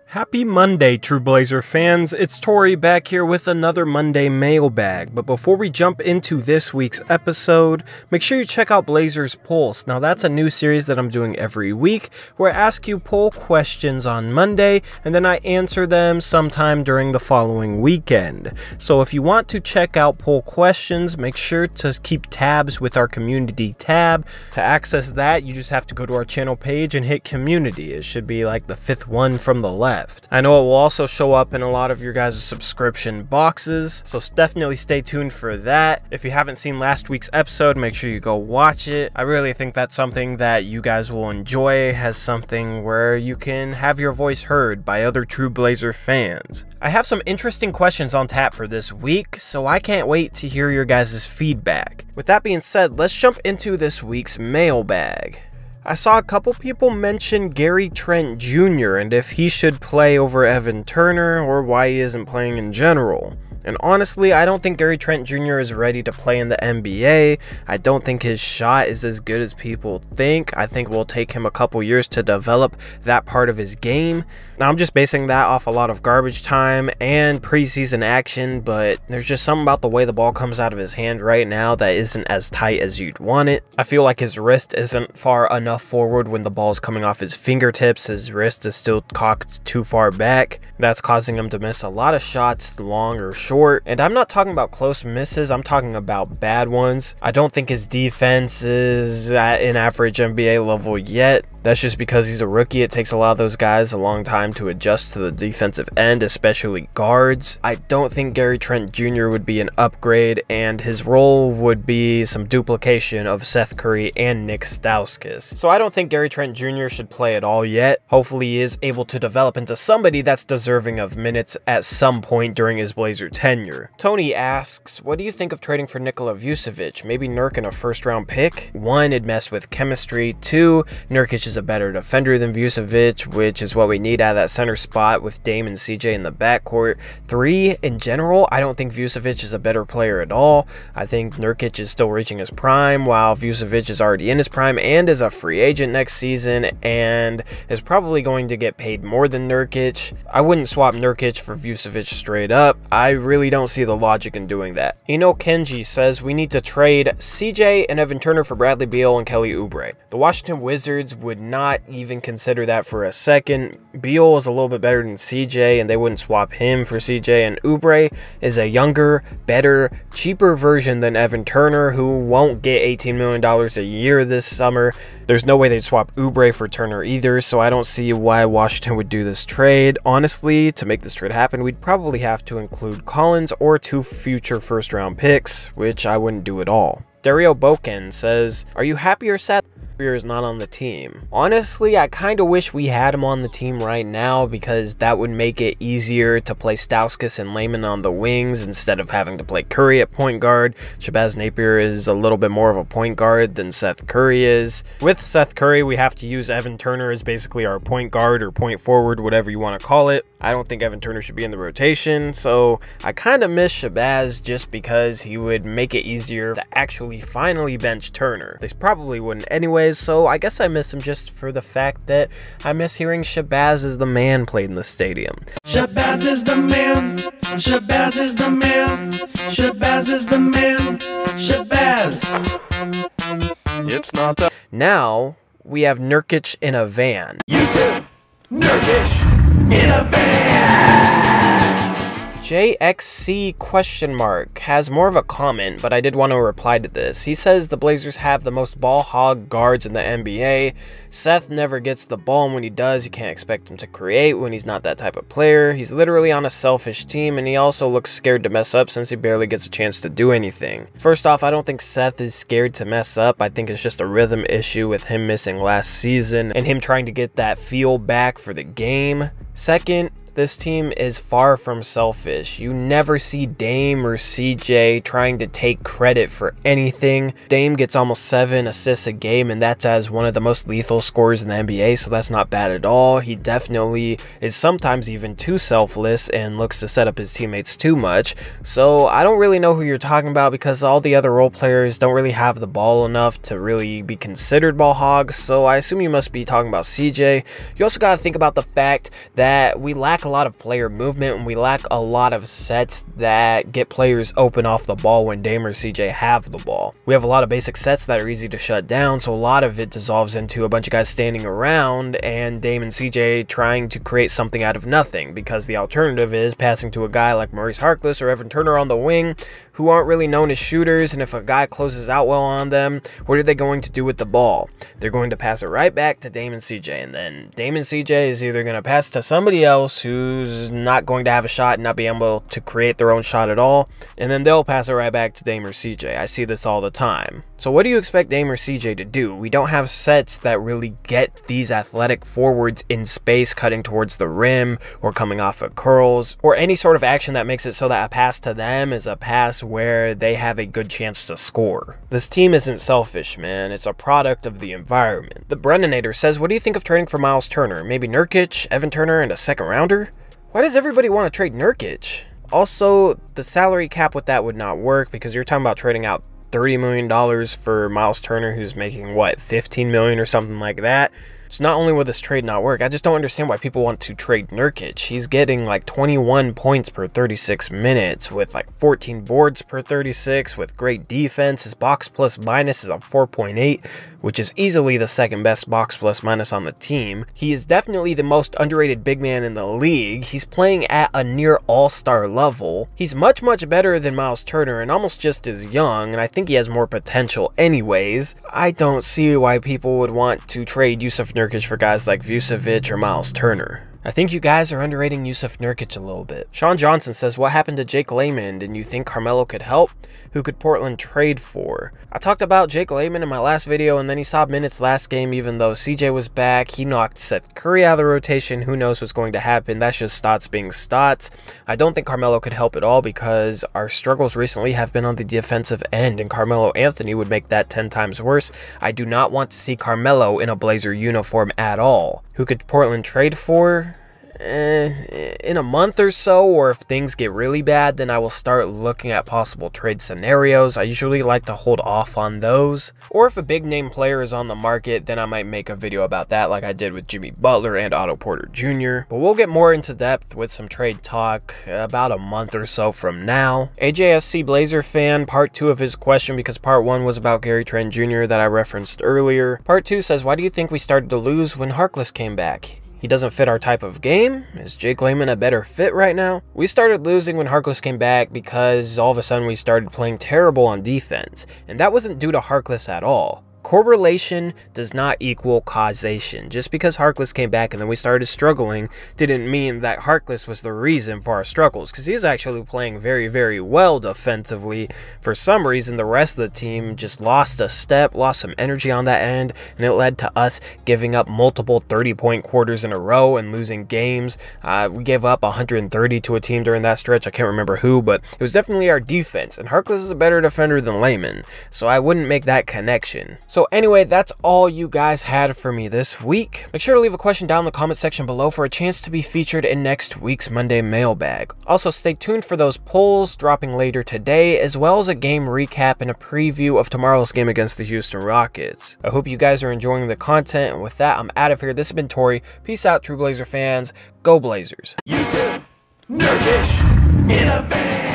Happy Monday, True Blazer fans. It's Tori back here with another Monday mailbag. But before we jump into this week's episode, make sure you check out Blazers Pulse. Now that's a new series that I'm doing every week where I ask you poll questions on Monday and then I answer them sometime during the following weekend. So if you want to check out poll questions, make sure to keep tabs with our community tab. To access that, you just have to go to our channel page and hit community. It should be like the fifth one from the left. I know it will also show up in a lot of your guys' subscription boxes, so definitely stay tuned for that. If you haven't seen last week's episode, make sure you go watch it. I really think that's something that you guys will enjoy, as something where you can have your voice heard by other True Blazer fans. I have some interesting questions on tap for this week, so I can't wait to hear your guys' feedback. With that being said, let's jump into this week's mailbag. I saw a couple people mention Gary Trent Jr. and if he should play over Evan Turner or why he isn't playing in general. And honestly, I don't think Gary Trent Jr. is ready to play in the NBA. I don't think his shot is as good as people think. I think it will take him a couple years to develop that part of his game. Now, I'm just basing that off a lot of garbage time and preseason action, but there's just something about the way the ball comes out of his hand right now that isn't as tight as you'd want it. I feel like his wrist isn't far enough forward when the ball is coming off his fingertips. His wrist is still cocked too far back. That's causing him to miss a lot of shots, long or short. And I'm not talking about close misses, I'm talking about bad ones. I don't think his defense is at an average NBA level yet. That's just because he's a rookie. It takes a lot of those guys a long time to adjust to the defensive end, especially guards. I don't think Gary Trent Jr. would be an upgrade, and his role would be some duplication of Seth Curry and Nick Stauskas. So I don't think Gary Trent Jr. should play at all yet. Hopefully he is able to develop into somebody that's deserving of minutes at some point during his Blazer tenure. Tony asks, what do you think of trading for Nikola Vucevic? Maybe Nurk in a first-round pick? 1, it'd mess with chemistry. 2, Nurkic is a better defender than Vucevic, which is what we need out of that center spot with Dame and CJ in the backcourt. 3, in general, I don't think Vucevic is a better player at all. I think Nurkic is still reaching his prime, while Vucevic is already in his prime and is a free agent next season and is probably going to get paid more than Nurkic. I wouldn't swap Nurkic for Vucevic straight up. I really don't see the logic in doing that. Ino Kenji says we need to trade CJ and Evan Turner for Bradley Beal and Kelly Oubre. The Washington Wizards would not even consider that for a second. Beal is a little bit better than CJ and they wouldn't swap him for CJ, and Oubre is a younger, better, cheaper version than Evan Turner, who won't get $18 million a year this summer. There's no way they'd swap Oubre for Turner either, so I don't see why Washington would do this trade. Honestly, to make this trade happen, we'd probably have to include Collins or 2 future first-round picks, which I wouldn't do at all. Dario Boken says, are you happy or sad is not on the team? Honestly, I kind of wish we had him on the team right now, because that would make it easier to play Stauskas and Layman on the wings instead of having to play Curry at point guard. Shabazz Napier is a little bit more of a point guard than Seth Curry is. With Seth Curry, we have to use Evan Turner as basically our point guard or point forward, whatever you want to call it. I don't think Evan Turner should be in the rotation, so I kind of miss Shabazz just because he would make it easier to actually finally bench Turner. They probably wouldn't anyways, so I guess I miss him just for the fact that I miss hearing Shabazz is the man played in the stadium. Shabazz is the man, Shabazz is the man, Shabazz is the man, Shabazz. It's not that. Now, we have Nurkic in a van. Yusuf Nurkic in a van. JXC question mark has more of a comment, but I did want to reply to this. He says the Blazers have the most ball hog guards in the NBA. Seth never gets the ball, and when he does, you can't expect him to create when he's not that type of player. He's literally on a selfish team, and he also looks scared to mess up since he barely gets a chance to do anything. First off, I don't think Seth is scared to mess up. I think it's just a rhythm issue with him missing last season and him trying to get that feel back for the game. Second, this team is far from selfish. You never see Dame or CJ trying to take credit for anything. Dame gets almost 7 assists a game, and that's as one of the most lethal scorers in the NBA, so that's not bad at all. He definitely is sometimes even too selfless and looks to set up his teammates too much. So I don't really know who you're talking about, because all the other role players don't really have the ball enough to really be considered ball hogs, so I assume you must be talking about CJ. You also got to think about the fact that we lack a lot of player movement, and we lack a lot of sets that get players open off the ball when Dame or CJ have the ball. We have a lot of basic sets that are easy to shut down, so a lot of it dissolves into a bunch of guys standing around and Dame and CJ trying to create something out of nothing, because the alternative is passing to a guy like Maurice Harkless or Evan Turner on the wing, who aren't really known as shooters, and if a guy closes out well on them, what are they going to do with the ball? They're going to pass it right back to Dame and CJ, and then Dame and CJ is either going to pass to somebody else who's not going to have a shot and not be able to create their own shot at all, and then they'll pass it right back to Dame or CJ. I see this all the time. So what do you expect Dame or CJ to do? We don't have sets that really get these athletic forwards in space cutting towards the rim or coming off of curls, or any sort of action that makes it so that a pass to them is a pass where they have a good chance to score. This team isn't selfish, man. It's a product of the environment. The Brennanator says, what do you think of trading for Miles Turner? Maybe Nurkic, Evan Turner, and a second rounder? Why does everybody want to trade Nurkic? Also, the salary cap with that would not work, because you're talking about trading out $30 million for Miles Turner, who's making, what, $15 million or something like that? So not only would this trade not work, I just don't understand why people want to trade Nurkic. He's getting like 21 points per 36 minutes with like 14 boards per 36 with great defense. His box plus minus is a 4.8, which is easily the second best box plus minus on the team. He is definitely the most underrated big man in the league. He's playing at a near all-star level. He's much better than Miles Turner and almost just as young, and I think he has more potential anyways. I don't see why people would want to trade Jusuf Nurkic for guys like Vucevic or Miles Turner. I think you guys are underrating Jusuf Nurkic a little bit. Sean Johnson says, what happened to Jake Layman? And you think Carmelo could help? Who could Portland trade for? I talked about Jake Layman in my last video, and then he saw minutes last game even though CJ was back. He knocked Seth Curry out of the rotation. Who knows what's going to happen? That's just stats being stats. I don't think Carmelo could help at all, because our struggles recently have been on the defensive end, and Carmelo Anthony would make that 10 times worse. I do not want to see Carmelo in a Blazer uniform at all. Who could Portland trade for? In a month or so, or if things get really bad, then I will start looking at possible trade scenarios. I usually like to hold off on those. Or if a big name player is on the market, then I might make a video about that like I did with Jimmy Butler and Otto Porter Jr. But we'll get more into depth with some trade talk about a month or so from now. AJSC Blazer fan, part 2 of his question, because part 1 was about Gary Trent Jr. that I referenced earlier. Part 2 says, why do you think we started to lose when Harkless came back? He doesn't fit our type of game? Is Jake Layman a better fit right now? We started losing when Harkless came back because all of a sudden we started playing terrible on defense, and that wasn't due to Harkless at all. Correlation does not equal causation. Just because Harkless came back and then we started struggling didn't mean that Harkless was the reason for our struggles, because he's actually playing very well defensively. For some reason, the rest of the team just lost a step, lost some energy on that end, and it led to us giving up multiple 30-point quarters in a row and losing games. We gave up 130 to a team during that stretch. I can't remember who, but it was definitely our defense, and Harkless is a better defender than Layman, so I wouldn't make that connection. So anyway, that's all you guys had for me this week. Make sure to leave a question down in the comment section below for a chance to be featured in next week's Monday mailbag. Also, stay tuned for those polls dropping later today, as well as a game recap and a preview of tomorrow's game against the Houston Rockets. I hope you guys are enjoying the content, and with that, I'm out of here. This has been Tori. Peace out, true Blazer fans. Go Blazers. Jusuf Nurkic in a van.